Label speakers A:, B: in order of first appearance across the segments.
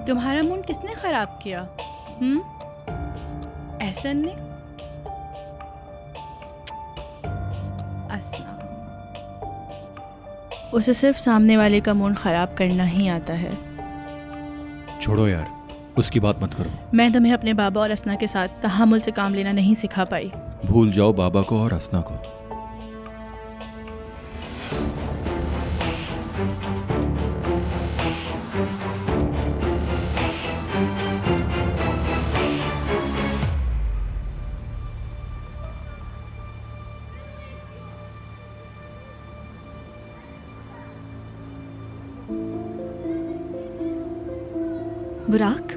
A: तुम्हारा मूड किसने खराब किया? एहसन ने? असना, उसे सिर्फ सामने वाले का मूड खराब करना ही आता है।
B: छोड़ो यार, उसकी बात मत करो।
A: मैं तुम्हें अपने बाबा और असना के साथ तहामुल से काम लेना नहीं सिखा पाई।
B: भूल जाओ बाबा को और असना को।
C: बुराक,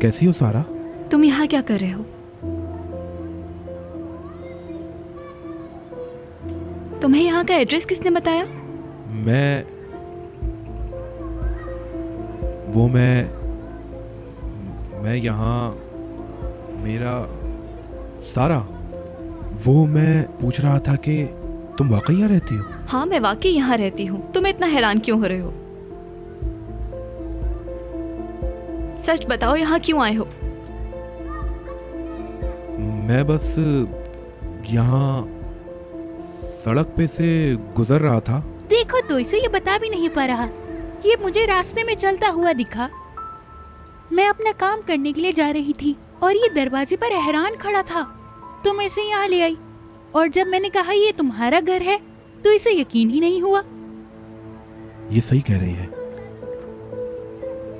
D: कैसी हो सारा?
C: तुम यहाँ क्या कर रहे हो? तुम्हें यहाँ का एड्रेस किसने बताया?
D: मैं यहाँ मेरा सारा, वो मैं पूछ रहा था कि तुम वाकई यहाँ रहती हो?
C: हाँ, मैं वाकई यहाँ रहती हूँ। तुम इतना हैरान क्यों हो रहे हो? सच बताओ, यहाँ क्यों आए हो?
D: मैं बस यहाँ सड़क पे से गुजर रहा था।
E: देखो तो इसे ये बता भी नहीं पा रहा। ये मुझे रास्ते में चलता हुआ दिखा। मैं अपना काम करने के लिए जा रही थी और ये दरवाजे पर हैरान खड़ा था, तो मैं इसे यहाँ ले आई। और जब मैंने कहा ये तुम्हारा घर है तो इसे यकीन ही नहीं हुआ।
D: ये सही कह रही है।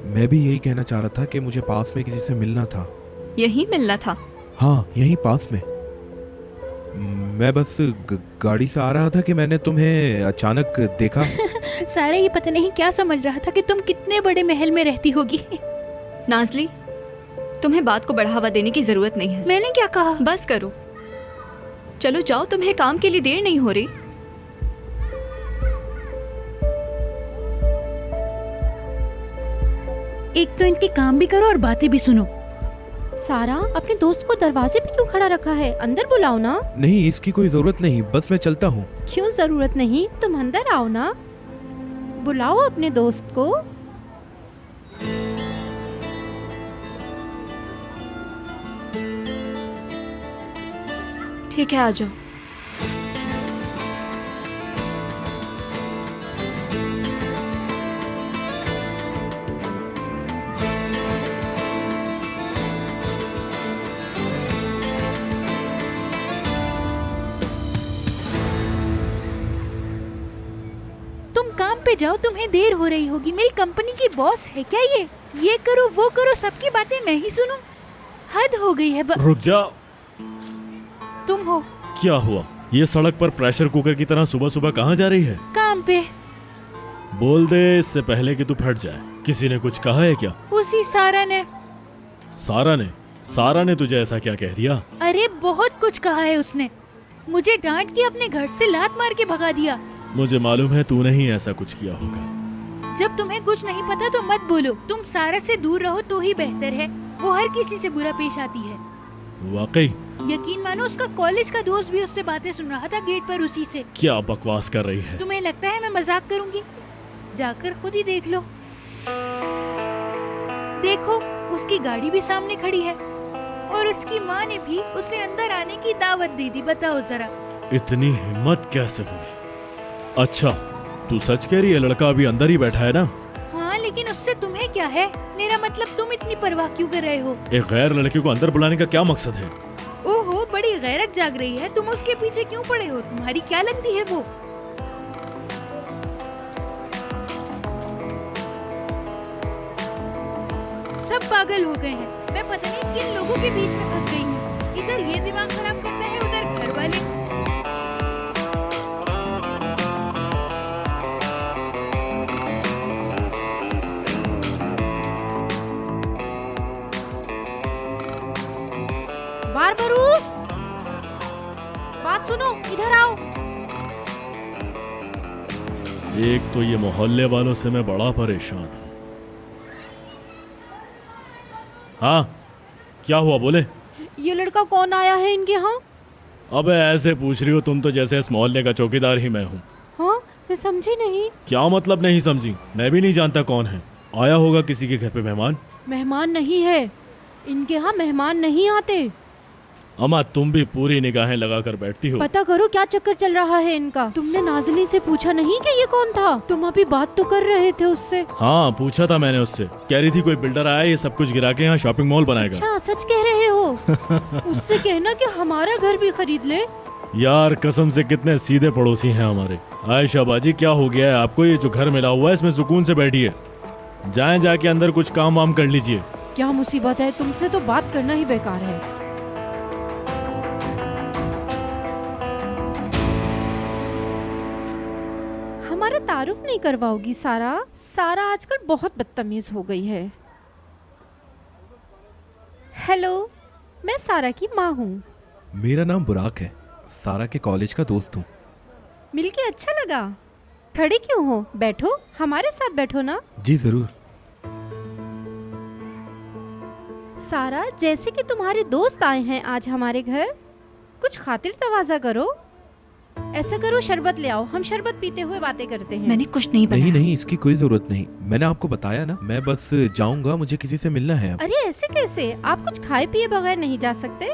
D: मैं भी यही कहना चाह रहा था कि मुझे पास में किसी से मिलना था।
C: यही मिलना था?
D: हाँ, यहीं पास में। मैं बस गाड़ी से आ रहा था कि मैंने तुम्हें अचानक देखा।
E: सारा ये पता नहीं क्या समझ रहा था कि तुम कितने बड़े महल में रहती होगी।
C: नाज़ली, तुम्हें बात को बढ़ावा देने की जरूरत नहीं है।
E: मैंने क्या कहा?
C: बस करो, चलो जाओ, तुम्हें काम के लिए देर नहीं हो रही।
E: एक तो इनके काम भी करो और बातें भी सुनो।
F: सारा, अपने दोस्त को दरवाजे पे क्यों खड़ा रखा है? अंदर बुलाओ ना।
D: नहीं, इसकी कोई जरूरत नहीं, बस मैं चलता हूँ।
F: क्यों जरूरत नहीं? तुम अंदर आओ ना, बुलाओ अपने दोस्त को।
C: ठीक है, आ जाओ।
E: तुम काम पे जाओ, तुम्हें देर हो रही होगी। मेरी कंपनी की बॉस है क्या ये करो वो करो, सबकी बातें मैं ही सुनूं? हद हो गई है।
G: रुक जा।
E: तुम हो?
G: क्या हुआ? ये सड़क पर प्रेशर कुकर की तरह सुबह सुबह कहाँ जा रही है?
E: काम पे।
G: बोल दे इससे पहले कि तू फट जाए। किसी ने कुछ कहा है क्या?
E: उसी सारा ने।
G: सारा ने तुझे ऐसा क्या कह दिया?
E: अरे बहुत कुछ कहा है उसने। मुझे डांट के अपने घर से लात मार के भगा दिया।
G: मुझे मालूम है तूने ही ऐसा कुछ किया होगा।
E: जब तुम्हें कुछ नहीं पता तो मत बोलो। तुम सारा से दूर रहो तो ही बेहतर है। वो हर किसी से बुरा पेश आती है।
G: वाकई?
E: यकीन मानो, उसका कॉलेज का दोस्त भी उससे बातें सुन रहा था गेट पर उसी से।
G: क्या बकवास कर रही है?
E: तुम्हें लगता है मैं मजाक करूंगी? जाकर खुद ही देख लो। देखो, उसकी गाड़ी भी सामने खड़ी है और उसकी माँ ने भी उसे अंदर आने की दावत दे दी। बताओ जरा,
G: इतनी हिम्मत कैसे हुई? अच्छा, तू सच कह रही है? लड़का अभी अंदर ही बैठा है ना?
E: हाँ, लेकिन उससे तुम्हें क्या है? मेरा मतलब, तुम इतनी परवाह क्यों कर रहे हो?
G: एक गैर लड़के को अंदर बुलाने का क्या मकसद है?
E: ओहो, बड़ी गैरत जाग रही है। तुम उसके पीछे क्यों पड़े हो? तुम्हारी क्या लगती है वो? सब पागल हो गए हैं। मैं पता नहीं किन लोगों के बीच में फंस गई हूँ। इधर ये दिमाग खराब करता है, उधर घर वाले।
F: बारबरूस, बात सुनो, इधर आओ।
G: एक तो ये मोहल्ले वालों से मैं बड़ा परेशान हूँ। हाँ, क्या हुआ? बोले।
F: ये लड़का कौन आया है इनके यहाँ?
G: अबे ऐसे पूछ रही हो तुम तो जैसे इस मोहल्ले का चौकीदार ही मैं हूँ।
F: हाँ, मैं समझी नहीं।
G: क्या मतलब नहीं समझी? मैं भी नहीं जानता कौन है। आया होगा किसी के घर पे मेहमान।
F: मेहमान नहीं है, इनके यहाँ मेहमान नहीं आते।
G: अम्मा तुम भी पूरी निगाहें लगा कर बैठती हो।
F: पता करो क्या चक्कर चल रहा है इनका। तुमने नाज़ली से पूछा नहीं कि ये कौन था? तुम अभी बात तो कर रहे थे उससे।
G: हाँ पूछा था मैंने उससे, कह रही थी कोई बिल्डर आया ये सब कुछ गिरा के यहाँ शॉपिंग मॉल बनाएगा।
F: अच्छा सच कह रहे हो? उससे कहना कि हमारा घर भी खरीद ले।
G: यार कसम से कितने सीधे पड़ोसी हैं हमारे। आयशा बाजी क्या हो गया है आपको? ये जो घर मिला हुआ है इसमें सुकून से बैठिए, जाएं जाके अंदर कुछ काम वाम कर लीजिए।
F: क्या मुसीबत है, तुमसे तो बात करना ही बेकार है। हमारा तारुफ नहीं करवाओगी सारा? सारा आजकल बहुत बदतमीज हो गई है। हेलो, मैं सारा की माँ हूँ।
D: मेरा नाम बुराक है, सारा के कॉलेज का दोस्त हूँ।
F: मिलके अच्छा लगा। खड़े क्यों हो, बैठो, हमारे साथ बैठो ना।
D: जी जरूर।
F: सारा, जैसे कि तुम्हारे दोस्त आए हैं आज हमारे घर, कुछ खातिर तवाज़ा करो। ऐसा करो, शरबत ले आओ, हम शरबत पीते हुए बातें करते हैं।
C: मैंने कुछ नहीं बनाया।
D: नहीं, इसकी कोई जरूरत नहीं। मैंने आपको बताया ना, मैं बस जाऊंगा, मुझे किसी से मिलना है अब।
F: अरे ऐसे कैसे? आप कुछ खाए पिए बगैर नहीं जा सकते।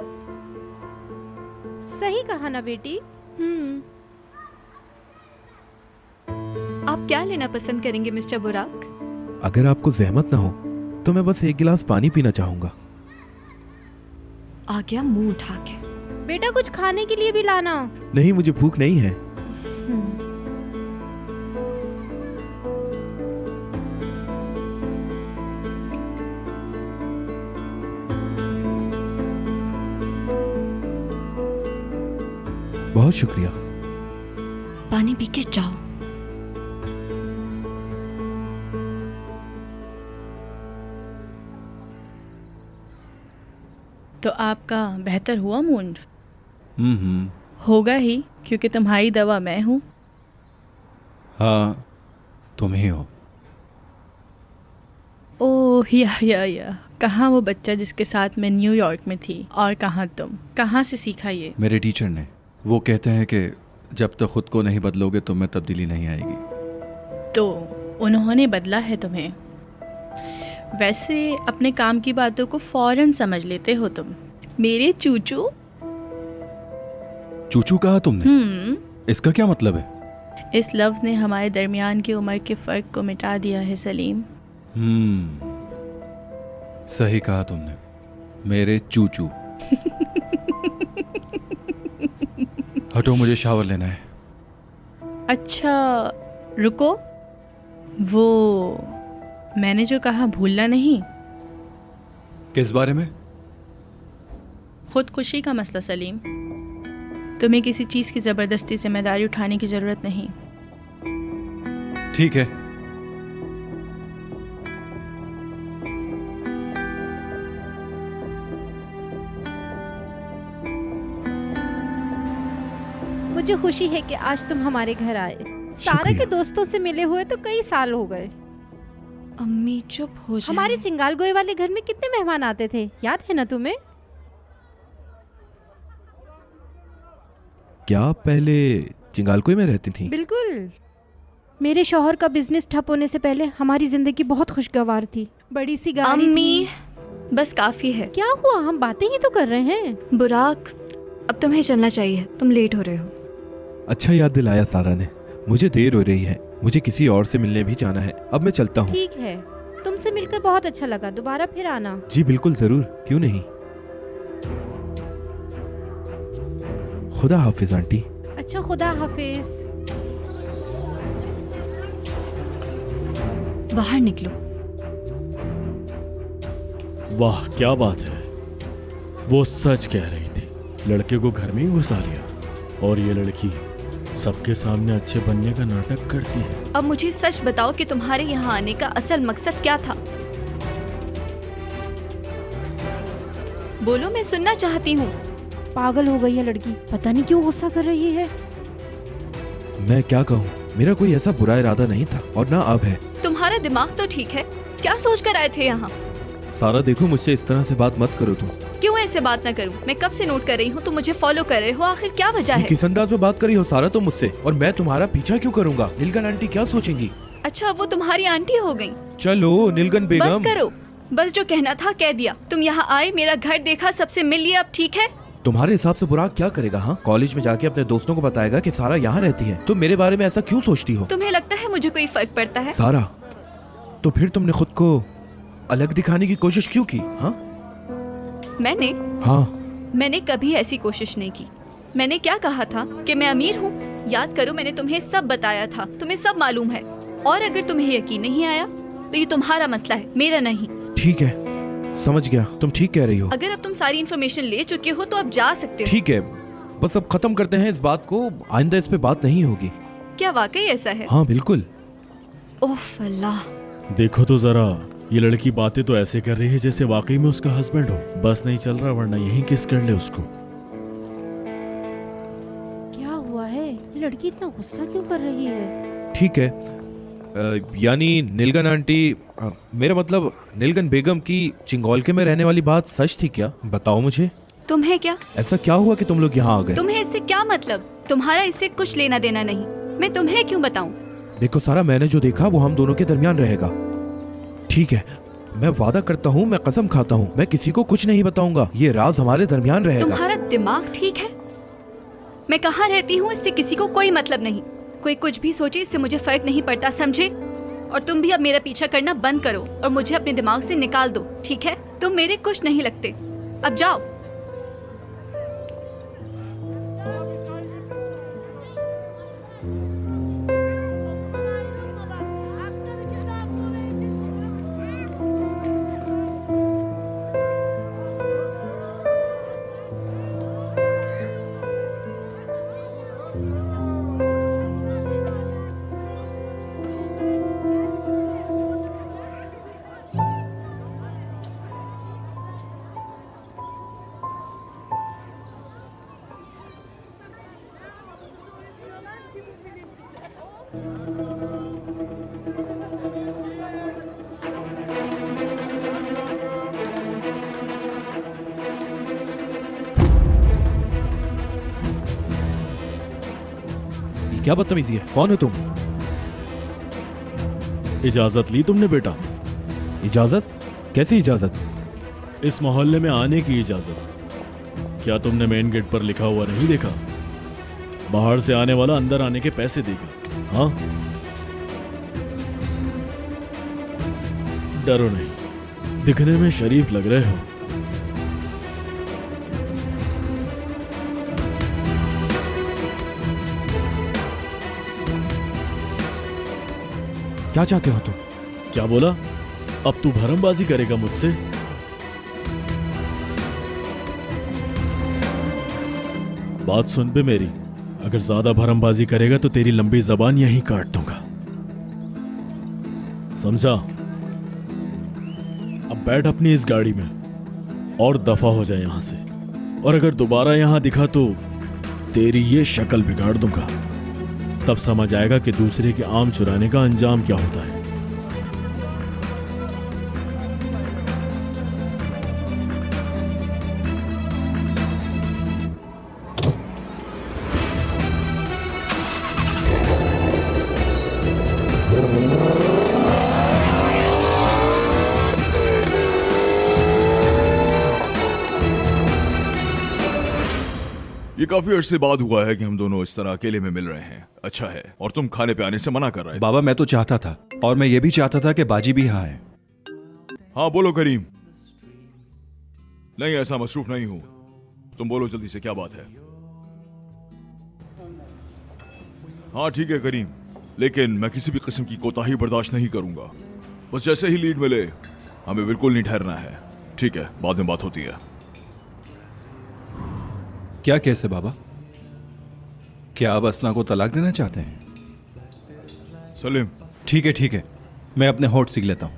F: सही कहा ना बेटी।
C: आप क्या लेना पसंद करेंगे मिस्टर बुराक?
D: अगर आपको जहमत ना हो तो मैं बस एक गिलास पानी पीना चाहूंगा।
C: आ गया मुंह उठा के।
F: बेटा कुछ खाने के लिए भी लाना।
D: नहीं, मुझे भूख नहीं है। बहुत शुक्रिया।
C: पानी पी के जाओ।
A: तो आपका बेहतर हुआ मूड?
B: हम्म।
A: होगा ही, क्योंकि तुम्हारी दवा मैं हूँ।
B: हाँ तुम ही हो।
A: ओह या कहाँ वो बच्चा जिसके साथ मैं न्यूयॉर्क में थी, और कहाँ तुम? कहाँ से सीखा ये?
B: मेरे टीचर ने। वो कहते हैं कि जब तक खुद को नहीं बदलोगे तो में तब्दीली नहीं आएगी।
A: तो उन्होंने बदला है तुम्हें। वैसे अपने काम की बातों को फौरन समझ लेते हो तुम, मेरे चूचू।
B: चूचू कहा तुमने? इसका क्या मतलब है?
A: इस लफ्ज़ ने हमारे दरमियान की उम्र के फ़र्क को मिटा दिया है सलीम।
B: सही कहा तुमने, मेरे चूचू। हटो, मुझे शावर लेना है।
A: अच्छा रुको, वो मैंने जो कहा भूलना नहीं।
B: किस बारे में?
A: खुदकुशी का मसला सलीम। तुम्हें किसी चीज़ की ज़बरदस्ती जिम्मेदारी उठाने की ज़रूरत नहीं।
B: ठीक है।
F: मुझे खुशी है कि आज तुम हमारे घर आए। सारा
D: शुक्रिया।
F: के दोस्तों से मिले हुए तो कई साल हो गए।
C: अम्मी चुप हो जाए।
F: हमारे चिंगालगोए वाले घर में कितने मेहमान आते थे, याद है ना तुम्हें?
D: क्या आप पहले चिंगालकोई में रहती थी?
F: बिल्कुल। मेरे शौहर का बिजनेस ठप होने से पहले हमारी जिंदगी बहुत खुशगवार थी। बड़ी सी गाड़ी
C: अम्मी
F: थी।
C: बस काफी है।
F: क्या हुआ, हम बातें ही तो कर रहे हैं।
C: बुराक अब तुम्हें चलना चाहिए, तुम लेट हो रहे हो।
D: अच्छा याद दिलाया सारा ने, मुझे देर हो रही है, मुझे किसी और से मिलने भी जाना है। अब मैं चलता हूँ।
F: ठीक है, तुमसे मिलकर बहुत अच्छा लगा, दोबारा फिर आना।
D: जी बिल्कुल जरूर, क्यों नहीं। खुदा हाफिज आंटी।
F: अच्छा, खुदा हाफिज।
C: बाहर निकलो।
G: वाह क्या बात है, वो सच कह रही थी। लड़के को घर में ही घुसा लिया, और ये लड़की सबके सामने अच्छे बनने का नाटक करती है।
C: अब मुझे सच बताओ कि तुम्हारे यहाँ आने का असल मकसद क्या था? बोलो, मैं सुनना चाहती हूँ।
F: पागल हो गई है लड़की, पता नहीं क्यों गुस्सा कर रही है।
D: मैं क्या कहूँ, मेरा कोई ऐसा बुरा इरादा नहीं था और ना अब है।
C: तुम्हारा दिमाग तो ठीक है, क्या सोच कर आए थे यहाँ?
D: सारा देखो, मुझसे इस तरह से बात मत करो तुम।
C: क्यों ऐसे बात ना करूं? मैं कब से नोट कर रही हूँ, तुम मुझे फॉलो कर रहे हो, आखिर क्या वजह है?
D: किस अंदाज में बात कर रही हो सारा तुम मुझसे, और मैं तुम्हारा पीछा क्यों करूंगा? नीलकंठ आंटी क्या सोचेंगी?
C: अच्छा, वो तुम्हारी आंटी हो गई।
D: चलो नीलगन
C: बस
D: बेगम।
C: करो, बस जो कहना था कह दिया। तुम यहाँ आए, मेरा घर देखा, सबसे मिल लिया, अब ठीक है।
D: तुम्हारे हिसाब से बुराक क्या करेगा? हाँ, कॉलेज में जाके अपने दोस्तों को बताएगा कि सारा यहाँ रहती है। तुम मेरे बारे में ऐसा क्यों सोचती हो?
C: तुम्हें लगता है मुझे कोई फर्क पड़ता है?
D: सारा, तो फिर तुमने खुद को अलग दिखाने की कोशिश क्यों की? हाँ
C: मैंने
D: हाँ,
C: मैंने कभी ऐसी कोशिश नहीं की। मैंने क्या कहा था कि मैं अमीर हूँ? याद करो, मैंने तुम्हें सब बताया था, तुम्हें सब मालूम है। और अगर तुम्हें यकीन नहीं आया तो ये तुम्हारा मसला है, मेरा नहीं।
D: ठीक है, समझ गया, तुम ठीक कह रही हो।
C: अगर अब तुम सारी इन्फॉर्मेशन ले चुके हो तो अब जा सकते हो।
D: ठीक है, बस अब खत्म करते हैं इस बात को, आइंदा इस पे बात नहीं होगी।
C: क्या वाकई ऐसा है?
D: हाँ बिल्कुल।
C: ओफ अल्लाह।
G: देखो तो जरा, ये लड़की बातें तो ऐसे कर रही है जैसे वाकई में उसका हस्बैंड हो। बस नहीं चल रहा, वरना यहीं किस कर ले उसको।
F: क्या हुआ है? ये लड़की इतना गुस्सा क्यों कर रही है?
D: ठीक है, यानी नीलगन आंटी, मेरा मतलब नीलगन बेगम की चिंगोलके में रहने वाली बात सच थी क्या? बताओ मुझे।
C: तुम्हें क्या?
D: ऐसा क्या हुआ कि तुम लोग यहाँ आ गए?
C: तुम्हें इससे क्या मतलब? तुम्हारा इससे कुछ लेना देना नहीं। मैं तुम्हें क्यों बताऊं?
D: देखो सारा, मैंने जो देखा वो हम दोनों के दरमियान रहेगा, ठीक है? मैं वादा करता हूँ, मैं कसम खाता हूँ, मैं किसी को कुछ नहीं बताऊंगा। ये राज हमारे दरमियान रहेगा।
C: तुम्हारा दिमाग ठीक है? मैं कहाँ रहती हूँ इससे किसी को कोई मतलब नहीं। कोई कुछ भी सोचे, इससे मुझे फर्क नहीं पड़ता, समझे? और तुम भी अब मेरा पीछा करना बंद करो और मुझे अपने दिमाग से निकाल दो, ठीक है? तुम मेरे कुछ नहीं लगते, अब जाओ।
D: ये क्या बदतमीजी है? कौन हो तुम?
G: इजाजत ली तुमने बेटा?
D: इजाजत? कैसी इजाजत?
G: इस मोहल्ले में आने की इजाजत। क्या तुमने मेन गेट पर लिखा हुआ नहीं देखा? बाहर से आने वाला अंदर आने के पैसे देगा। हाँ, डरो नहीं, दिखने में शरीफ लग रहे हो।
D: क्या चाहते हो तुम?
G: क्या बोला? अब तू भरमबाजी करेगा मुझसे? बात सुन पे मेरी, अगर ज्यादा भरमबाजी करेगा तो तेरी लंबी जबान यहीं काट दूंगा, समझा? अब बैठ अपनी इस गाड़ी में और दफा हो जाए यहां से। और अगर दोबारा यहां दिखा तो तेरी ये शक्ल बिगाड़ दूंगा, तब समझ आएगा कि दूसरे के आम चुराने का अंजाम क्या होता है।
H: ये काफी अर्से बाद हुआ है कि हम दोनों इस तरह अकेले में मिल रहे हैं। अच्छा है, और तुम खाने पे आने से मना कर रहे थे।
B: बाबा मैं तो चाहता था, और मैं ये भी चाहता था कि बाजी भी यहाँ है।
H: हाँ बोलो करीम। नहीं, ऐसा मसरूफ नहीं हूं। तुम बोलो जल्दी से, क्या बात है? हाँ ठीक है करीम, लेकिन मैं किसी भी किस्म की कोताही बर्दाश्त नहीं करूंगा। बस जैसे ही लीड मिले, हमें बिल्कुल नहीं ठहरना है। ठीक है, बाद में बात होती है।
B: क्या केस है बाबा? क्या आप असना को तलाक देना चाहते हैं?
H: सलीम,
B: ठीक है, मैं अपने होठ सीख लेता हूं।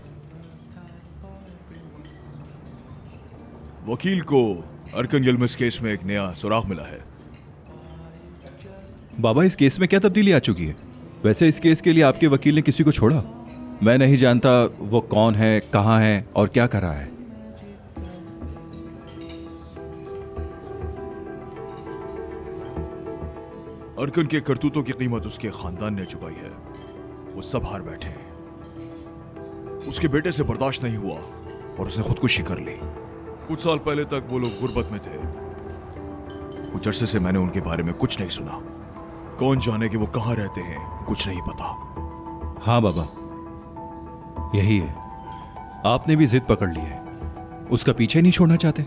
H: वकील को अरकन यलमस केस में एक नया सुराग मिला है।
B: बाबा इस केस में क्या तब्दीली आ चुकी है? वैसे इस केस के लिए आपके वकील ने किसी को छोड़ा? मैं नहीं जानता वो कौन है, कहाँ है और क्या कर रहा है।
H: अरकन के करतूतों की कीमत उसके खानदान ने चुकाई है। वो सब हार बैठे। उसके बेटे से बर्दाश्त नहीं हुआ और उसने खुदकुशी कर ली। कुछ साल पहले तक वो लोग गुर्बत में थे। कुछ अरसे से मैंने उनके बारे में कुछ नहीं सुना। कौन जाने कि वो कहाँ रहते हैं, कुछ नहीं पता।
B: हाँ बाबा, यही है। आपने भी जिद पकड़ ली है, उसका पीछे नहीं छोड़ना चाहते।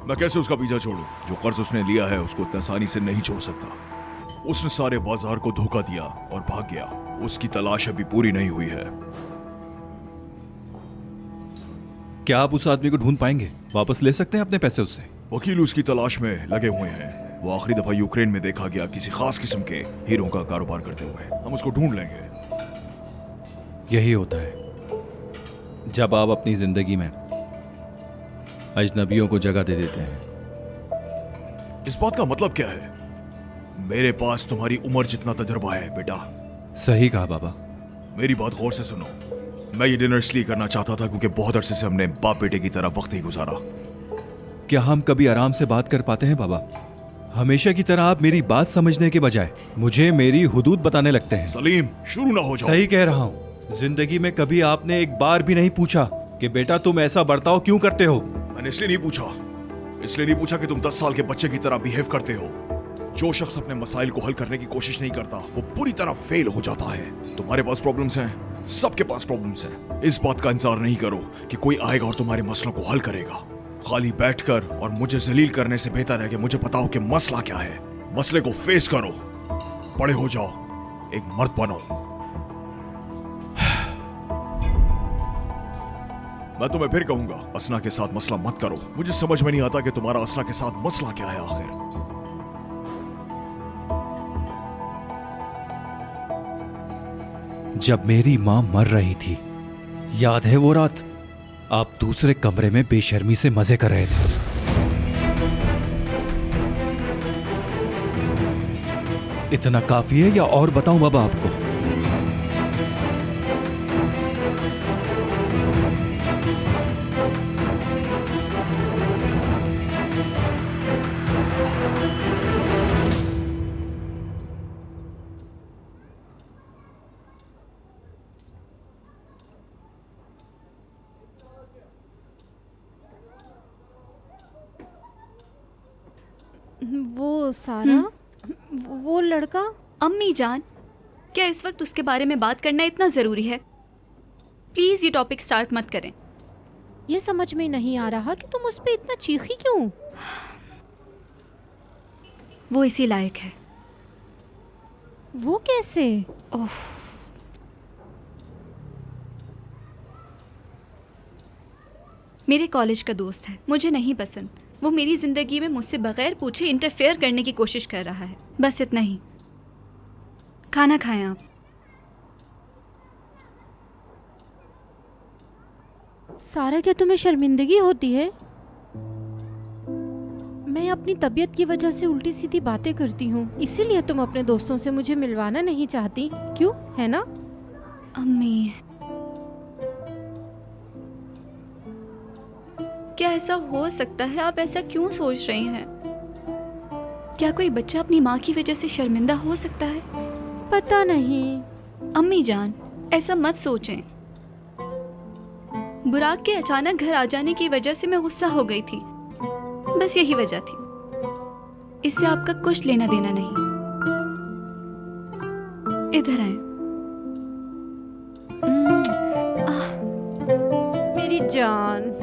H: मैं कैसे उसका पीछा छोड़ूं? जो कर्ज उसने लिया है उसको इतनी आसानी से नहीं छोड़ सकता। उसने सारे बाजार को धोखा दिया और भाग गया। उसकी तलाश अभी पूरी नहीं हुई है।
B: क्या आप उस आदमी को ढूंढ पाएंगे? वापस ले सकते हैं अपने पैसे उससे?
H: वकील उसकी तलाश में लगे हुए हैं। वो आखिरी दफा यूक्रेन में देखा गया किसी खास किस्म के हीरों का कारोबार करते हुए। हम उसको ढूंढ लेंगे।
B: यही होता है जब आप अपनी जिंदगी में अजनबियों को जगह दे देते हैं।
H: इस बात का मतलब क्या है? मेरे पास तुम्हारी उम्र जितना तजुर्बा है बेटा।
B: सही कहा बाबा।
H: मेरी बात गौर से सुनो। मैं ये डिनर इसलिए करना चाहता था क्योंकि बहुत अरसे से हमने बाप बेटे की तरह वक्त नहीं गुजारा।
B: क्या हम कभी आराम से बात कर पाते हैं बाबा? हमेशा की तरह आप मेरी बात समझने के बजाय मुझे मेरी हुदूद बताने लगते हैं।
H: सलीम, शुरू ना हो जाओ।
B: सही कह रहा हूँ। जिंदगी में कभी आपने एक बार भी नहीं पूछा कि बेटा तुम ऐसा बर्ताव क्यों करते हो।
H: मैंने इसलिए नहीं पूछा कि तुम 10 साल के बच्चे की तरह बिहेव करते हो। जो शख्स अपने मसाइल को हल करने की कोशिश नहीं करता वो पूरी तरह फेल हो जाता है। तुम्हारे पास प्रॉब्लम्स हैं, सबके पास प्रॉब्लम्स हैं। इस बात का इंतजार नहीं करो कि कोई आएगा और तुम्हारे मसलों को हल करेगा। खाली बैठकर और मुझे जलील करने से बेहतर है कि मुझे बताओ कि मसला क्या है। मसले को फेस करो, बड़े हो जाओ, एक मर्द बनो। मैं तुम्हें फिर कहूंगा, असना के साथ मसला मत करो। मुझे समझ में नहीं आता कि तुम्हारा असना के साथ मसला क्या है आखिर।
B: जब मेरी मां मर रही थी, याद है वो रात? आप दूसरे कमरे में बेशर्मी से मजे कर रहे थे। इतना काफी है या और बताऊं बाबा आपको?
F: वो सारा, वो लड़का।
C: अम्मी जान, क्या इस वक्त उसके बारे में बात करना इतना जरूरी है? प्लीज ये टॉपिक स्टार्ट मत करें।
F: ये समझ में नहीं आ रहा कि तुम उस पे इतना चीखी क्यों?
C: वो इसी लायक है।
F: वो कैसे?
C: ओह, मेरे कॉलेज का दोस्त है, मुझे नहीं पसंद। वो मेरी जिंदगी में मुझसे बगैर पूछे इंटरफेयर करने की कोशिश कर रहा है। बस इतना ही। खाना खाएं आप।
F: सारा, क्या तुम्हें शर्मिंदगी होती है? मैं अपनी तबीयत की वजह से उल्टी सीधी बातें करती हूँ, इसीलिए तुम अपने दोस्तों से मुझे मिलवाना नहीं चाहती, क्यों? है ना?
C: अम्मी, क्या ऐसा हो सकता है? आप ऐसा क्यों सोच रही हैं? क्या कोई बच्चा अपनी माँ की वजह से शर्मिंदा हो सकता है?
F: पता नहीं।
C: अम्मी जान, ऐसा मत सोचें। बुराक के अचानक घर आ जाने की वजह से मैं गुस्सा हो गई थी, बस यही वजह थी। इससे आपका कुछ लेना देना नहीं। इधर आए।
F: मेरी जान।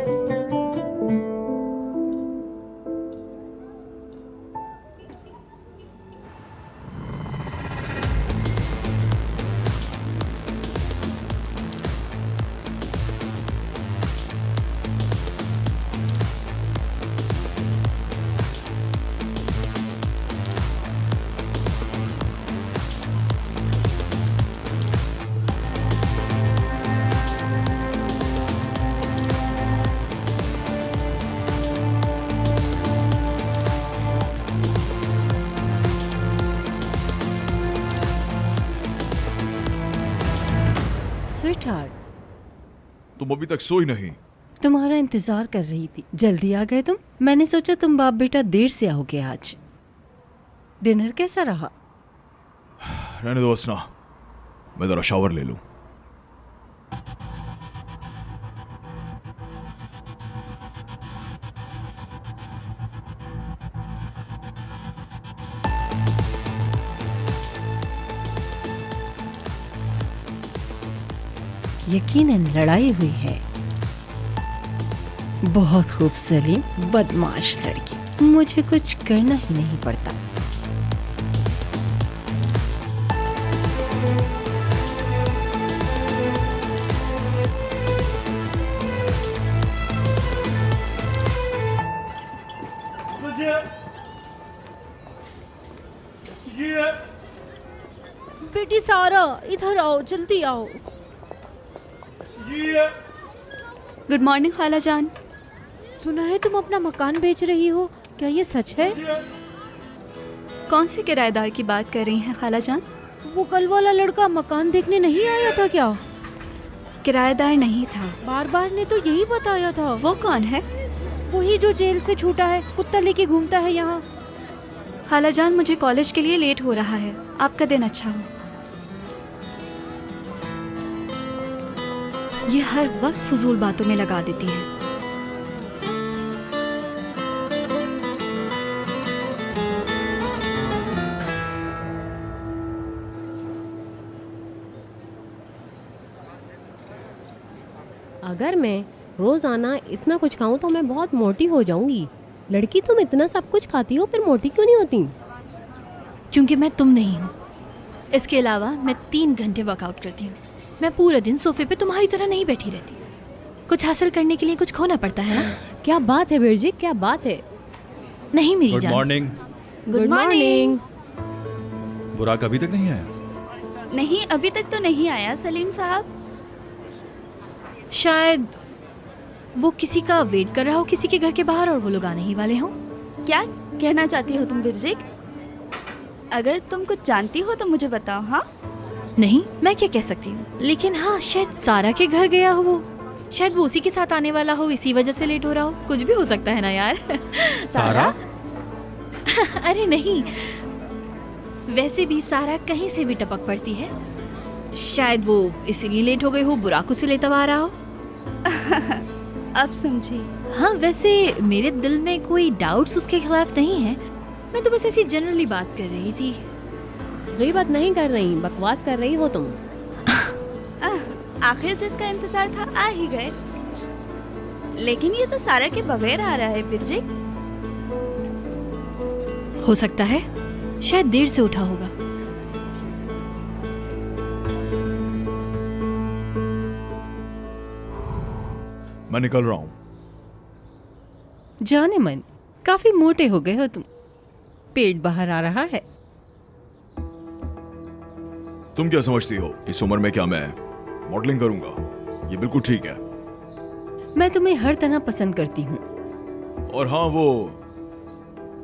I: स्वीटहार्ट,
H: तुम अभी तक सोई नहीं?
I: तुम्हारा इंतजार कर रही थी। जल्दी आ गए तुम। मैंने सोचा तुम बाप बेटा देर से आओगे आज। डिनर कैसा रहा?
H: रहने दो असना, मैं जरा शावर ले लूं।
I: यकीनन लड़ाई हुई है। बहुत खूब सलीम, बदमाश लड़की, मुझे कुछ करना ही नहीं पड़ता।
F: बेटी सारा, इधर आओ, जल्दी आओ।
C: गुड मॉर्निंग खाला जान।
F: सुना है तुम अपना मकान बेच रही हो, क्या ये सच है?
C: कौन से किराएदार की बात कर रही हैं खाला जान?
F: वो कल वाला लड़का मकान देखने नहीं आया था क्या?
C: किराएदार नहीं था।
F: बार बार ने तो यही बताया था।
C: वो कौन है?
F: वही जो जेल से छूटा है, कुत्ता लेके घूमता है यहाँ।
C: खाला जान, मुझे कॉलेज के लिए लेट हो रहा है, आपका दिन अच्छा हो। ये हर वक्त फजूल बातों में लगा देती है।
J: अगर मैं रोजाना इतना कुछ खाऊं तो मैं बहुत मोटी हो जाऊंगी। लड़की, तुम इतना सब कुछ खाती हो फिर मोटी क्यों नहीं होती?
E: क्योंकि मैं तुम नहीं हूँ। इसके अलावा मैं 3 घंटे वर्कआउट करती हूँ। मैं पूरा दिन सोफे पे तुम्हारी तरह नहीं बैठी रहती। कुछ हासिल करने के लिए कुछ खोना पड़ता है ना।
J: क्या बात है बिरजी, क्या बात है।
E: नहीं मेरी
B: गुड
E: जान।
B: मॉर्निंग।
J: Good morning.
B: बुराक अभी तक नहीं आया?
A: नहीं, अभी तक तो नहीं आया सलीम साहब।
E: शायद वो किसी का वेट कर रहा हो किसी के घर के बाहर और वो लोग आने ही वाले हों।
A: क्या कहना चाहती हो तुम बिरजिक? अगर तुम कुछ जानती हो तो मुझे बताओ। हाँ,
E: नहीं, मैं क्या कह सकती हूँ, लेकिन हाँ शायद सारा के घर गया हो वो। शायद वो उसी के साथ आने वाला हो, इसी वजह से लेट हो रहा हो। कुछ भी हो सकता है ना यार।
B: सारा?
E: अरे नहीं, वैसे भी सारा कहीं से भी टपक पड़ती है। शायद वो इसीलिए लेट हो गई हो, बुराक उसे लेता आ रहा हो।
A: अब समझी।
E: हाँ, वैसे मेरे दिल में कोई डाउट्स उसके खिलाफ नहीं है। मैं तो बस ऐसी जनरली बात कर रही थी।
J: गीबत नहीं कर रही, बकवास कर रही हो तुम।
A: आखिर जिसका इंतजार था आ ही गए। लेकिन ये तो सारा के बगैर आ रहा है बिरजिक।
E: हो सकता है शायद देर से उठा होगा।
H: मैं निकल रहा हूं।
I: जाने मन, काफी मोटे हो गए हो तुम। पेट बाहर आ रहा है।
H: तुम क्या समझती हो, इस उम्र में क्या मैं मॉडलिंग करूंगा? ये बिल्कुल ठीक है।
I: मैं तुम्हें हर तरह पसंद करती हूँ।
H: और हाँ, वो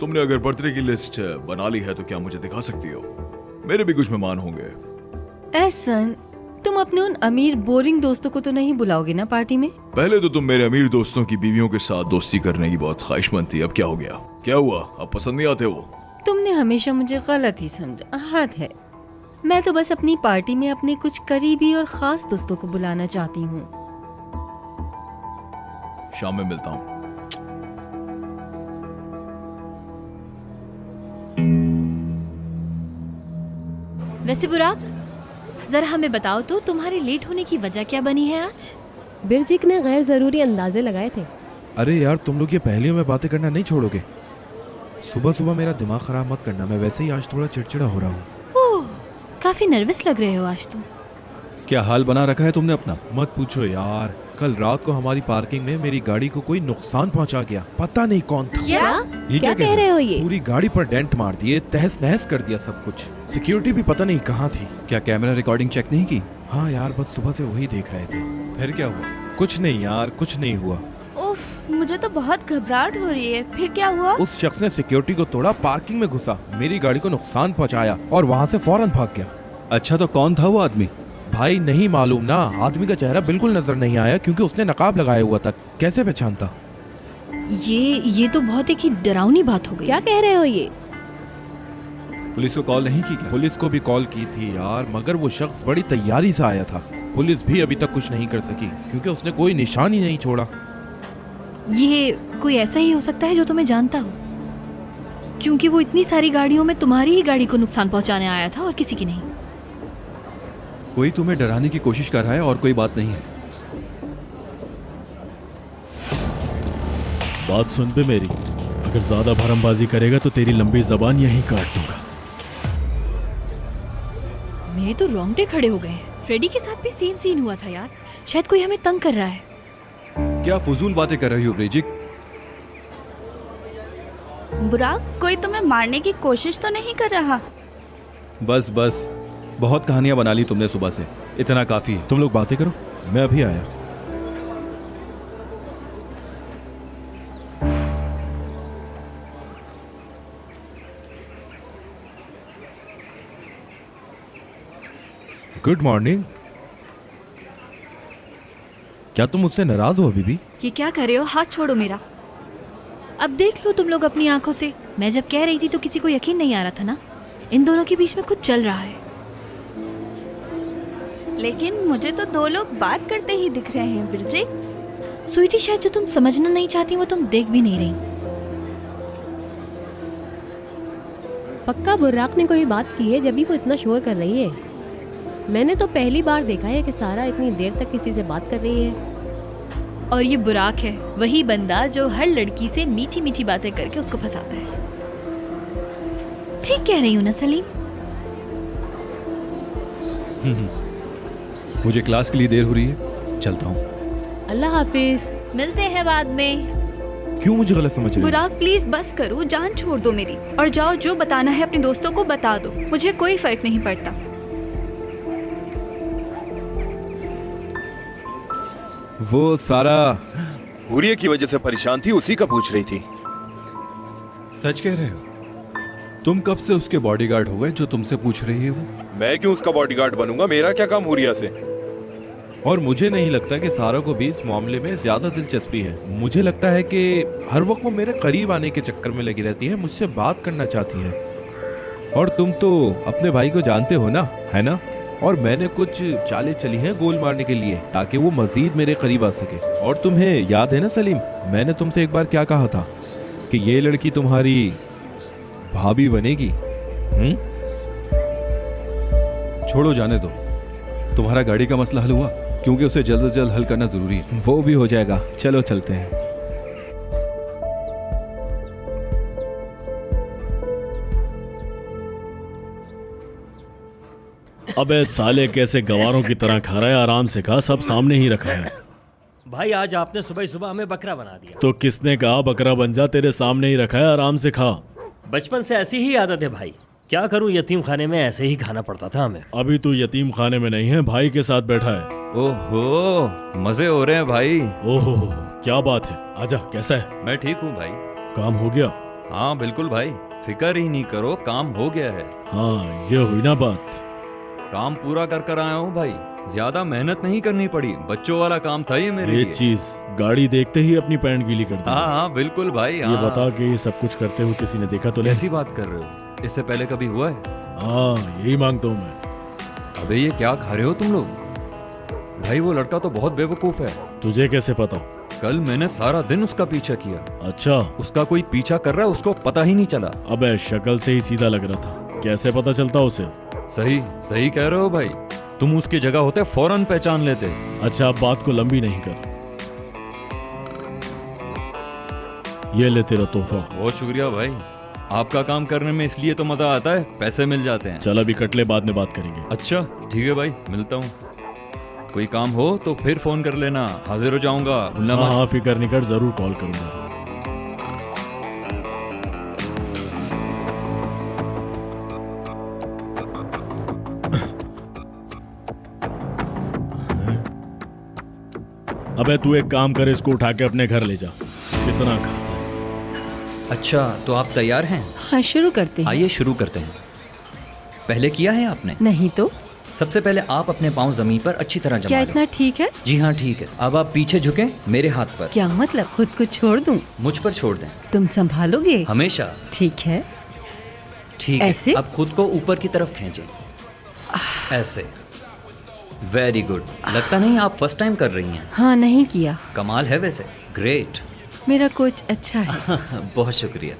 H: तुमने अगर बर्थडे की लिस्ट बना ली है तो क्या मुझे दिखा सकती हो? मेरे भी कुछ मेहमान होंगे।
I: एहसन, तुम अपने उन अमीर बोरिंग दोस्तों को तो नहीं बुलाओगे ना पार्टी में?
H: पहले तो तुम मेरे अमीर दोस्तों की बीवियों के साथ दोस्ती करने की बहुत ख्वाहिशमंद थी। अब क्या हो गया? क्या हुआ? अब पसंद नहीं आते वो?
I: तुमने हमेशा मुझे गलत ही समझा। हद है। मैं तो बस अपनी पार्टी में अपने कुछ करीबी और खास दोस्तों को बुलाना चाहती हूँ।
H: शाम में मिलता हूँ।
E: वैसे बुराक, जरा हमें बताओ तो तुम्हारे लेट होने की वजह क्या बनी है आज?
J: बिरजिक ने गैर जरूरी अंदाजे लगाए थे।
D: अरे यार, तुम लोग ये पहेलियों में बातें करना नहीं छोड़ोगे? सुबह सुबह मेरा दिमाग खराब मत करना। मैं वैसे ही आज थोड़ा चिड़चिड़ा हो रहा हूँ।
E: ओह, काफी नर्वस लग रहे हो आज तुम।
B: क्या हाल बना रखा है तुमने अपना?
D: मत पूछो यार, कल रात को हमारी पार्किंग में मेरी गाड़ी को कोई नुकसान पहुंचा गया। पता नहीं कौन था।
E: क्या?
B: ये
J: क्या कह रहे हो ये?
D: पूरी गाड़ी पर डेंट मार दिए, तहस नहस कर दिया सब कुछ। सिक्योरिटी भी पता नहीं कहाँ थी।
B: क्या कैमरा रिकॉर्डिंग चेक नहीं की?
D: हाँ यार, बस सुबह से वही देख रहे थे।
B: फिर क्या हुआ?
D: कुछ नहीं यार, कुछ नहीं हुआ।
A: उफ, मुझे तो बहुत घबराहट हो रही है। फिर क्या हुआ?
D: उस शख्स ने सिक्योरिटी को तोड़ा, पार्किंग में घुसा, मेरी गाड़ी को नुकसान पहुंचाया और वहाँ से फौरन भाग गया।
B: अच्छा, तो कौन था वो आदमी?
D: भाई नहीं मालूम ना। आदमी का चेहरा बिल्कुल नजर नहीं आया क्योंकि उसने नकाब लगाया हुआ था। कैसे पहचानता?
E: ये तो बहुत एक ही डरावनी बात हो गई।
J: क्या कह रहे हो ये?
B: पुलिस को कॉल नहीं की क्या?
D: पुलिस को भी कॉल की थी यार, मगर वो शख्स बड़ी तैयारी से आया था। पुलिस भी अभी तक कुछ नहीं कर सकी क्योंकि उसने कोई निशान ही नहीं छोड़ा।
E: ये कोई ऐसा ही हो सकता है जो तुम्हें जानता हो, क्योंकि वो इतनी सारी गाड़ियों में तुम्हारी ही गाड़ी को नुकसान पहुंचाने आया था और किसी की नहीं।
B: कोई तुम्हें डराने की कोशिश कर रहा है और कोई बात नहीं है।
G: बात सुन पे मेरी, अगर ज्यादा भरमबाजी करेगा तो तेरी लंबी जबान यहीं काट दूंगा।
C: मेरे तो रोंगटे खड़े हो गए हैं। फ्रेडी के साथ भी सेम सीन हुआ था यार। शायद कोई हमें तंग कर रहा है।
B: क्या फजूल बातें कर रही हो ब्रिजिक?
A: बुराक, कोई तुम्हें मारने की कोशिश तो नहीं कर रहा?
B: बस बस, बहुत कहानियां बना ली तुमने सुबह से, इतना काफी है।
D: तुम लोग बातें करो, मैं अभी आया। Good morning. क्या तुम मुझसे नाराज हो अभी भी?
C: ये क्या कर रहे हो? हाथ छोड़ो मेरा।
K: अब देख लो तुम लोग अपनी आंखों से। मैं जब कह रही थी तो किसी को यकीन नहीं आ रहा था ना। इन दोनों के बीच में कुछ चल रहा है।
A: लेकिन मुझे तो दो लोग बात करते ही दिख रहे हैं ब्रिजिक।
K: स्वीटी, शायद जो तुम समझना नहीं चाहती वो तुम देख भी नहीं रही।
J: पक्का बुर्राक ने कोई बात की है जब भी वो इतना शोर कर रही है। मैंने तो पहली बार देखा है कि सारा इतनी देर तक किसी से बात कर रही है।
K: और ये बुराक है, वही बंदा जो हर लड़की से मीठी मीठी बातें करके उसको फंसाता है। ठीक कह रही हूँ ना सलीम?
B: मुझे क्लास के लिए देर हो रही है, चलता हूँ।
J: अल्लाह हाफिज।
K: मिलते हैं बाद में।
D: क्यों मुझे गलत समझ रही हो?
C: बुराक प्लीज बस करो, जान छोड़ दो मेरी और जाओ। जो बताना है अपने दोस्तों को बता दो, मुझे कोई फर्क नहीं पड़ता।
D: वो सारा
L: हुरिया की वजह से परेशान थी, उसी का पूछ रही थी।
B: सच कह रहे हो? तुम कब से उसके बॉडीगार्ड हो गए जो तुमसे पूछ रही है वो?
L: मैं क्यों उसका बॉडीगार्ड बनूंगा? मेरा क्या काम हुरिया से?
D: और मुझे नहीं लगता कि सारा को भी इस मामले में ज्यादा दिलचस्पी है। मुझे लगता है कि हर वक्त वो मेरे करीब आने के चक्कर में लगी रहती है, मुझसे बात करना चाहती है। और तुम तो अपने भाई को जानते हो ना, है ना? और मैंने कुछ चालें चली हैं गोल मारने के लिए ताकि वो मजीद मेरे करीब आ सके। और तुम्हें याद है ना सलीम, मैंने तुमसे एक बार क्या कहा था कि ये लड़की तुम्हारी भाभी बनेगी।
B: छोड़ो, जाने दो। तुम्हारा गाड़ी का मसला हल हुआ? क्योंकि उसे जल्द से जल्द हल करना जरूरी है।
D: वो भी हो जाएगा, चलो चलते हैं।
G: अबे साले, कैसे गवारों की तरह खा रहा है? आराम से खा, सब सामने ही रखा है।
M: भाई आज आपने सुबह सुबह हमें बकरा बना दिया।
G: तो किसने कहा बकरा बन जा? तेरे सामने ही रखा है, आराम से खा।
M: बचपन से ऐसी ही आदत है भाई। क्या करूं, यतीम खाने में ऐसे ही खाना पड़ता था हमें।
G: अभी तू यतीम खाने में नहीं है, भाई के साथ बैठा है।
N: ओहो, मजे हो रहे हैं भाई।
G: ओहो, क्या बात है? आजा, कैसा है?
N: मैं ठीक हूँ भाई।
G: काम हो गया?
N: हाँ बिल्कुल भाई, फिक्र ही नहीं करो, काम हो गया है।
G: हाँ, ये हुई ना बात।
N: काम पूरा कर कर आया हूँ भाई, ज्यादा मेहनत नहीं करनी पड़ी। बच्चों वाला काम था ये मेरे
G: ये
N: लिए।
G: चीज गाड़ी देखते ही अपनी पैंट गीली कर दी।
N: हाँ हाँ बिल्कुल भाई।
G: ये
N: हाँ।
G: बता कि ये सब कुछ करते हुए किसी ने देखा तो नहीं?
N: कैसी बात कर रहे हो? इससे पहले कभी हुआ है?
G: हाँ, यही मांगता हूँ मैं।
N: अबे ये क्या खा रहे हो तुम लोग? भाई वो लड़का तो बहुत बेवकूफ है।
G: तुझे कैसे पता?
N: कल मैंने सारा दिन उसका पीछा किया।
G: अच्छा,
N: उसका कोई पीछा कर रहा है, उसको पता ही नहीं चला।
G: अबे शक्ल से ही सीधा लग रहा था, कैसे पता चलता उसे?
N: सही सही कह रहे हो भाई, तुम उसकी जगह होते फौरन पहचान लेते।
G: अच्छा, अब बात को लंबी नहीं कर। ये ले तेरा तोहफा।
N: बहुत शुक्रिया भाई, आपका काम करने में इसलिए तो मजा आता है, पैसे मिल जाते हैं।
G: चल अभी कट ले, बाद में बात करेंगे।
N: अच्छा ठीक है भाई, मिलता हूँ। कोई काम हो तो फिर फोन कर लेना, हाजिर हो जाऊंगा, भूलना मत।
G: हाँ, फिक्र नहीं कर, जरूर कॉल करूंगा। अबे तू एक काम कर, इसको उठा के अपने घर ले जा। कितना खाता है?
O: अच्छा, तो आप तैयार हैं?
I: हाँ, शुरू करते हैं।
O: आइए शुरू करते हैं। पहले किया है आपने?
I: नहीं तो।
O: सबसे पहले आप अपने पाँव जमीन पर अच्छी तरह जमा
I: क्या
O: लें।
I: इतना ठीक है?
O: जी हाँ ठीक है। अब आप पीछे झुकें, मेरे हाथ पर।
I: क्या मतलब, खुद को छोड़ दूं?
O: मुझ पर छोड़ दें।
I: तुम संभालोगे?
O: हमेशा।
I: ठीक है।
O: ठीक है।
I: ऐसे?
O: अब खुद को ऊपर की तरफ खींचें, ऐसे। Very good. लगता नहीं आप फर्स्ट टाइम कर रही हैं।
I: हाँ, नहीं किया।
O: कमाल है वैसे, ग्रेट।
I: मेरा कोच अच्छा है।
O: बहुत शुक्रिया।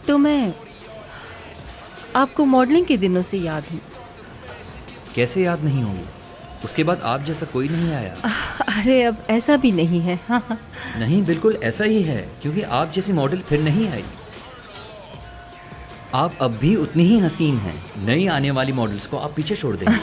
I: तो मैं आपको मॉडलिंग के दिनों से याद हूँ।
O: कैसे याद नहीं होंगी? उसके बाद आप जैसा कोई नहीं आया।
I: अरे अब ऐसा भी नहीं है। हाँ।
O: नहीं, बिल्कुल ऐसा ही है, क्योंकि आप जैसी मॉडल फिर नहीं आई। आप अब भी उतनी ही हसीन हैं। नई आने वाली मॉडल्स को आप पीछे छोड़ देंगे।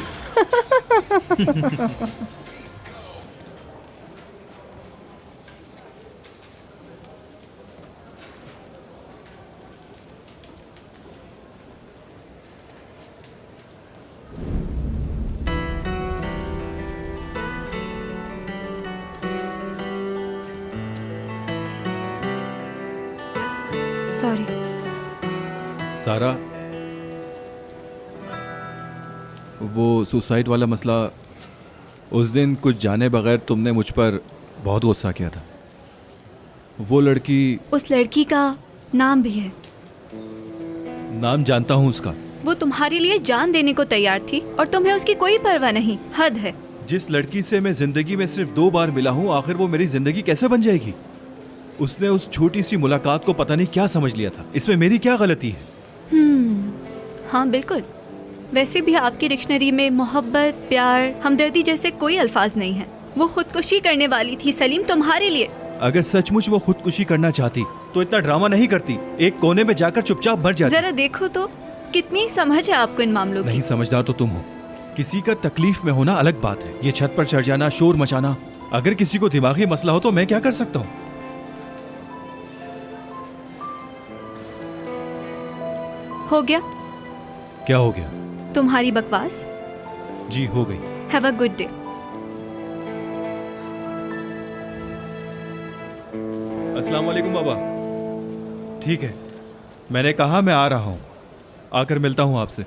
C: सॉरी।
B: सारा, वो सुसाइड वाला मसला, उस दिन कुछ जाने बगैर तुमने मुझ पर बहुत गुस्सा किया था। वो लड़की,
C: उस लड़की का नाम भी है।
B: नाम जानता हूँ उसका।
C: वो तुम्हारे लिए जान देने को तैयार थी और तुम्हें उसकी कोई परवाह नहीं। हद है।
B: जिस लड़की से मैं जिंदगी में सिर्फ 2 बार मिला हूँ, आखिर वो मेरी जिंदगी कैसे बन जाएगी? उसने उस छोटी सी मुलाकात को पता नहीं क्या समझ लिया था। इसमें मेरी क्या गलती है?
C: हाँ बिल्कुल। वैसे भी आपकी डिक्शनरी में मोहब्बत, प्यार, हमदर्दी जैसे कोई अल्फाज नहीं है। वो खुदकुशी करने वाली थी सलीम, तुम्हारे लिए।
B: अगर सचमुच वो खुदकुशी करना चाहती तो इतना ड्रामा नहीं करती, एक कोने में जाकर चुपचाप मर जाती।
C: जरा देखो तो कितनी समझ है आपको इन मामलों की।
B: नहीं, समझदार तो तुम हो। किसी का तकलीफ में होना अलग बात है। ये छत पर चढ़ जाना, शोर मचाना, अगर किसी को दिमागी मसला हो तो मैं क्या कर सकता हूँ?
C: हो गया?
B: क्या हो गया?
C: तुम्हारी बकवास।
B: जी हो गई।
C: Have a good day.
B: अस्सलाम वालेकुम बाबा। ठीक है, मैंने कहा मैं आ रहा हूँ, आकर मिलता हूँ आपसे।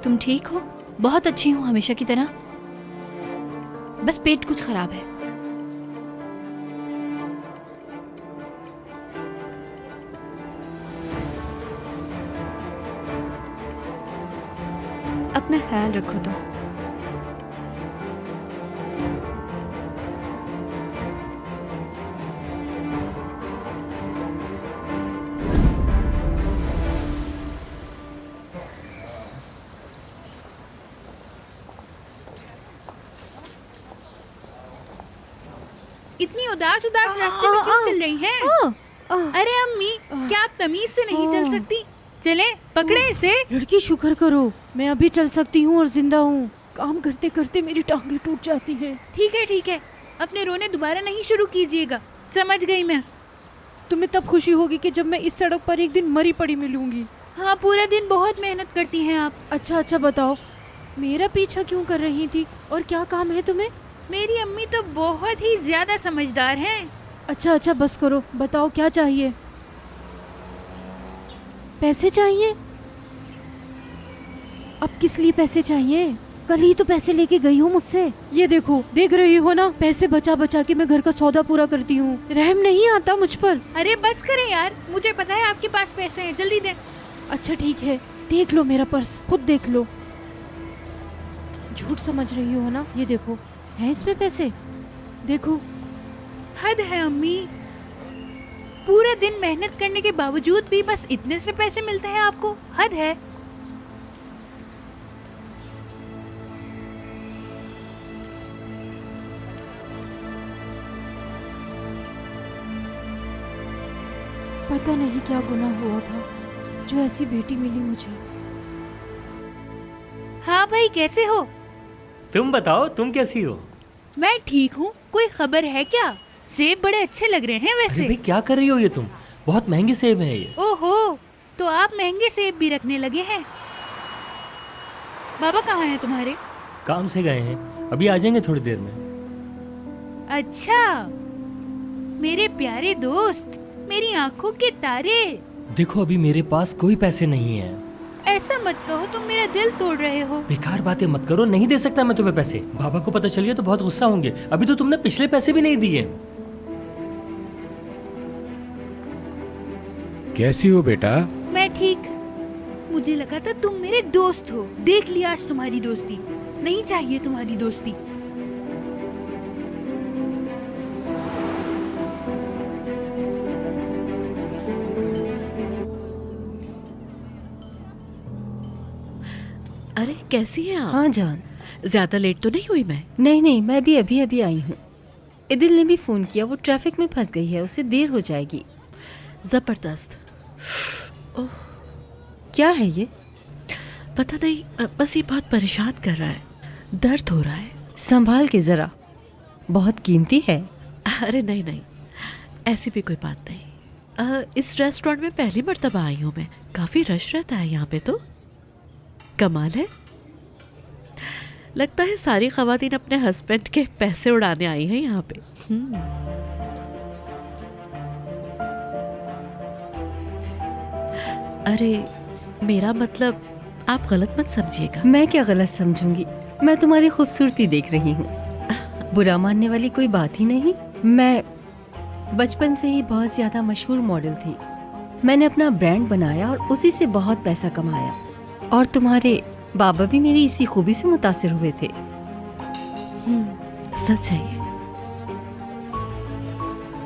C: तुम ठीक हो?
K: बहुत अच्छी हूँ, हमेशा की तरह। बस पेट कुछ खराब है।
C: अपना ख्याल रखो तुम।
E: इतनी उदास उदास रास्ते में क्यों चल रही हैं? अरे अम्मी, क्या आप तमीज से नहीं चल सकती? चले, पकड़े इसे।
F: लड़की, शुक्र करो, मैं अभी चल सकती हूँ और जिंदा हूँ। काम करते करते मेरी टांगें टूट जाती हैं।
E: ठीक है ठीक है, अपने रोने दोबारा नहीं शुरू कीजिएगा। समझ गई मैं।
F: तुम्हें तब खुशी होगी कि जब मैं इस सड़क पर एक दिन मरी पड़ी मिलूंगी।
E: हाँ, पूरा दिन बहुत मेहनत करती हैं आप।
F: अच्छा बताओ, मेरा पीछा क्यों कर रही थी और क्या काम है तुम्हें?
E: मेरी अम्मी तो बहुत ही ज्यादा समझदार हैं।
F: अच्छा बस करो, बताओ क्या चाहिए? पैसे चाहिए? अब किस लिए पैसे चाहिए? कल ही तो पैसे लेके गई हूँ मुझसे। ये देखो, देख रही हो ना, पैसे बचा बचा के मैं घर का सौदा पूरा करती हूँ। रहम नहीं आता मुझ पर।
E: अरे बस करें यार, मुझे पता है आपके पास पैसे हैं, जल्दी दें।
F: अच्छा ठीक है, देख लो मेरा पर्स, खुद देख लो। झूठ समझ रही हो ना? ये देखो, हैं इसमें पैसे, देखो।
E: हद है अम्मी, पूरा दिन मेहनत करने के बावजूद भी बस इतने से पैसे मिलते हैं आपको? हद है।
F: पता नहीं क्या गुनाह हुआ था जो ऐसी बेटी मिली मुझे।
E: हाँ भाई, कैसे हो?
M: तुम बताओ, तुम कैसी हो?
E: मैं ठीक हूँ। कोई खबर है क्या? सेब बड़े अच्छे लग रहे हैं
M: अरे
E: वैसे।
M: भाई, क्या कर रही हो ये तुम? बहुत महंगे सेब हैं ये।
E: ओहो, तो आप महंगे सेब भी रखने लगे हैं। बाबा कहाँ हैं तुम्हारे?
M: काम से गए हैं, अभी आ जाएंगे थोड़ी देर में।
E: अच्छा, मेरे प्यारे दोस्त, मेरी आंखों के तारे।
M: देखो, अभी मेरे पास कोई पैसे नहीं है।
E: ऐसा मत कहो, तुम मेरा दिल तोड़ रहे हो।
M: बेकार बातें मत करो, नहीं दे सकता मैं तुम्हें पैसे। बाबा को पता चल गया तो बहुत गुस्सा होंगे। अभी तो तुमने पिछले पैसे भी नहीं दिए।
D: कैसी हो बेटा?
E: मैं ठीक। मुझे लगा था तुम मेरे दोस्त हो। देख लिया आज तुम्हारी दोस्ती। नहीं चाहिए तुम्हारी दोस्ती।
P: अरे कैसी हैं आप?
I: हाँ जान।
P: ज्यादा लेट तो नहीं हुई मैं?
I: नहीं नहीं, मैं भी अभी अभी आई हूँ। इदिल ने भी फोन किया, वो ट्रैफिक में फंस गई है, उसे देर हो जाएगी।
P: जबरदस्त। ओह,
I: क्या है ये?
P: पता नहीं, बस ये बहुत परेशान कर रहा है। दर्द हो रहा है।
I: संभाल के जरा, बहुत कीमती है।
P: अरे नहीं नहीं, ऐसी भी कोई बात नहीं। इस रेस्टोरेंट में पहली मर्तबा आई हूँ मैं। काफी रश रहता है यहाँ पे तो। कमाल है। लगता है सारी खवातीन अपने हस्बैंड के पैसे उड़ाने आई हैं यहाँ पे। अरे मेरा मतलब, आप गलत मत समझिएगा।
I: मैं क्या गलत समझूंगी? मैं तुम्हारी खूबसूरती देख रही हूँ। बुरा मानने वाली कोई बात ही नहीं। मैं बचपन से ही बहुत ज्यादा मशहूर मॉडल थी। मैंने अपना ब्रांड बनाया और उसी से बहुत पैसा कमाया। और तुम्हारे बाबा भी मेरी इसी खूबी से मुतासिर हुए थे।
P: सच है ये।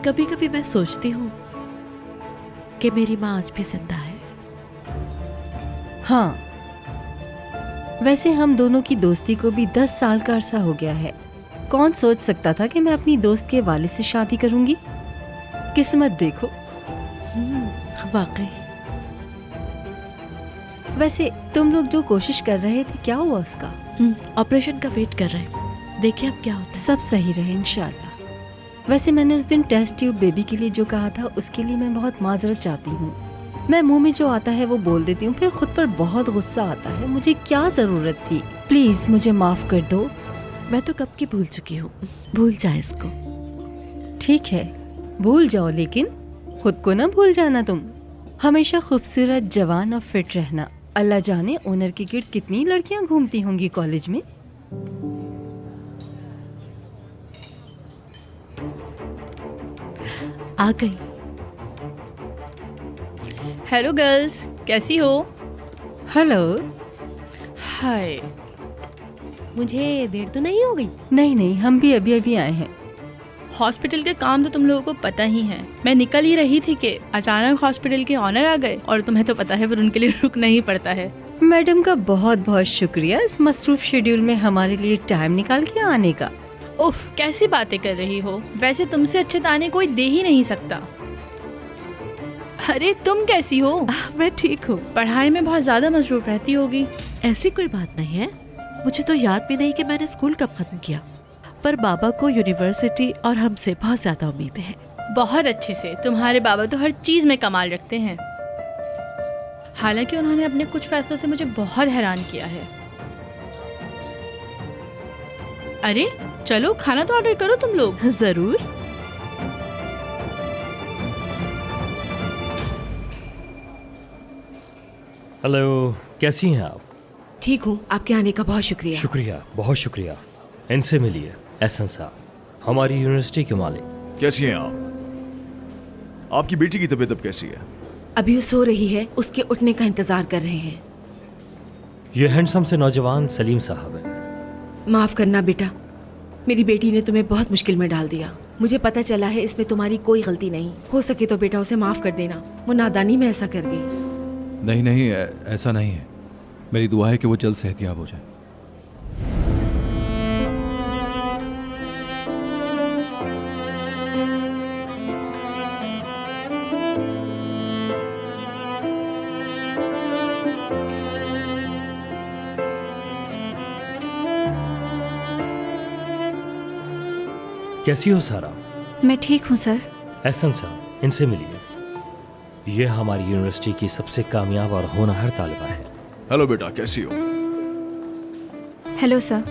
P: कभी कभी मैं सोचती हूँ कि मेरी माँ आज भी जिंदा है।
I: हाँ, वैसे हम दोनों की दोस्ती को भी 10 साल का अरसा हो गया है। कौन सोच सकता था कि मैं अपनी दोस्त के वालिद से शादी करूंगी? किस्मत देखो।
P: वाकई।
I: वैसे तुम लोग जो कोशिश कर रहे थे, क्या हुआ उसका?
P: ऑपरेशन का वेट कर रहे हैं। देखिए अब क्या होता है।
I: सब सही रहे इंशाल्लाह। वैसे मैंने उस दिन टेस्ट ट्यूब बेबी के लिए जो कहा था, उसके लिए मैं बहुत माजरत चाहती हूँ। मैं मुंह में जो आता है वो बोल देती हूँ, फिर खुद पर बहुत गुस्सा आता है। मुझे क्या जरूरत थी? प्लीज मुझे माफ कर दो।
P: मैं तो कब की भूल चुकी हूँ। भूल जाए इसको।
I: ठीक है, भूल जाओ, लेकिन खुद को ना भूल जाना। तुम हमेशा खूबसूरत, जवान और फिट रहना। अल्लाह जाने ओनर के गिर्द कितनी लड़कियां घूमती होंगी कॉलेज में।
P: आ गई।
A: हेलो गर्ल्स, कैसी हो?
I: हेलो।
A: हाय।
J: मुझे देर तो नहीं हो गई?
I: नहीं नहीं, हम भी अभी अभी आए हैं।
A: हॉस्पिटल के काम तो तुम लोगों को पता ही है। मैं निकल ही रही थी कि अचानक हॉस्पिटल के ऑनर आ गए, और तुम्हें तो पता है फिर उनके लिए रुकना ही पड़ता है।
I: मैडम का बहुत बहुत शुक्रिया इस मसरूफ शेड्यूल में हमारे लिए टाइम निकाल के आने का।
A: उफ, कैसी बातें कर रही हो? वैसे तुमसे अच्छे ताने कोई दे ही नहीं सकता। अरे तुम कैसी हो?
P: मैं ठीक हूँ।
A: पढ़ाई में बहुत ज्यादा मसरूफ रहती होगी।
P: ऐसी कोई बात नहीं है। मुझे तो याद भी नहीं कि मैंने स्कूल कब खत्म किया, पर बाबा को यूनिवर्सिटी और हमसे बहुत ज्यादा उम्मीदें हैं।
A: बहुत अच्छे से। तुम्हारे बाबा तो हर चीज में कमाल रखते हैं। हालांकि उन्होंने अपने कुछ फैसलों से मुझे बहुत हैरान किया है। अरे चलो, खाना तो ऑर्डर करो तुम लोग।
P: जरूर।
M: हेलो, कैसी हैं आप?
Q: ठीक हूँ, आपके आने का बहुत शुक्रिया।
M: शुक्रिया, बहुत शुक्रिया। इनसे मिलिए, एहसन साहब, हमारी यूनिवर्सिटी के मालिक।
H: कैसी हैं आप? आपकी बेटी की तबीयत अब कैसी है?
Q: अभी वो सो रही है, उसके उठने का इंतजार कर रहे हैं।
M: ये हैंडसम से नौजवान सलीम साहब हैं।
Q: माफ करना बेटा, मेरी बेटी ने तुम्हें बहुत मुश्किल में डाल दिया। मुझे पता चला है इसमें तुम्हारी कोई गलती नहीं। हो सके तो बेटा उसे माफ कर देना, वो नादानी में ऐसा कर गई।
B: नहीं नहीं, ऐसा नहीं है। मेरी दुआ है कि वो जल्द सेहतयाब हो जाए।
M: कैसी हो सारा?
C: मैं ठीक हूँ सर।
M: एहसन साहब, इनसे मिलिए। ये हमारी यूनिवर्सिटी की सबसे कामयाब और होनहार तालिबा है।
H: हेलो बेटा, कैसी हो?
C: Hello sir.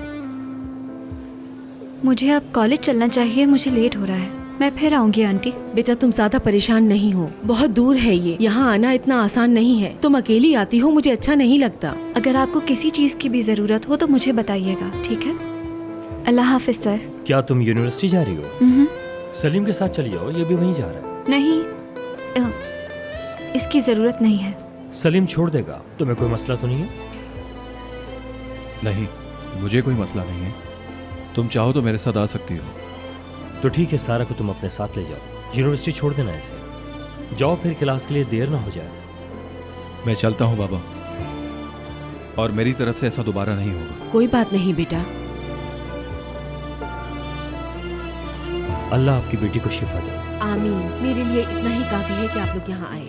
C: मुझे अब कॉलेज चलना चाहिए, मुझे लेट हो रहा है। मैं फिर आऊंगी आंटी।
Q: बेटा तुम ज्यादा परेशान नहीं हो, बहुत दूर है ये, यहाँ आना इतना आसान नहीं है। तुम अकेली आती हो, मुझे अच्छा नहीं लगता।
C: अगर आपको किसी चीज की भी जरूरत हो तो मुझे बताइएगा, ठीक है? अल्लाह हाफिज सर।
M: क्या तुम यूनिवर्सिटी जा रही हो? सलीम के साथ चली जाओ, ये भी वहीं जा रहा है।
C: नहीं, इसकी जरूरत नहीं है।
M: सलीम छोड़ देगा, तुम्हें कोई मसला तो नहीं है?
B: नहीं, मुझे कोई मसला नहीं है। तुम चाहो तो मेरे साथ आ सकती हो।
M: तो ठीक है, सारा को तुम अपने साथ ले जाओ। यूनिवर्सिटी छोड़ देना ऐसे। जाओ, फिर क्लास के लिए देर ना हो जाए।
B: मैं चलता हूँ बाबा, और मेरी तरफ से ऐसा दोबारा नहीं होगा।
Q: कोई बात नहीं बेटा।
M: अल्लाह आपकी बेटी को शिफा दे।
Q: आमीन। मेरे लिए इतना ही काफी है कि आप लोग यहाँ आए।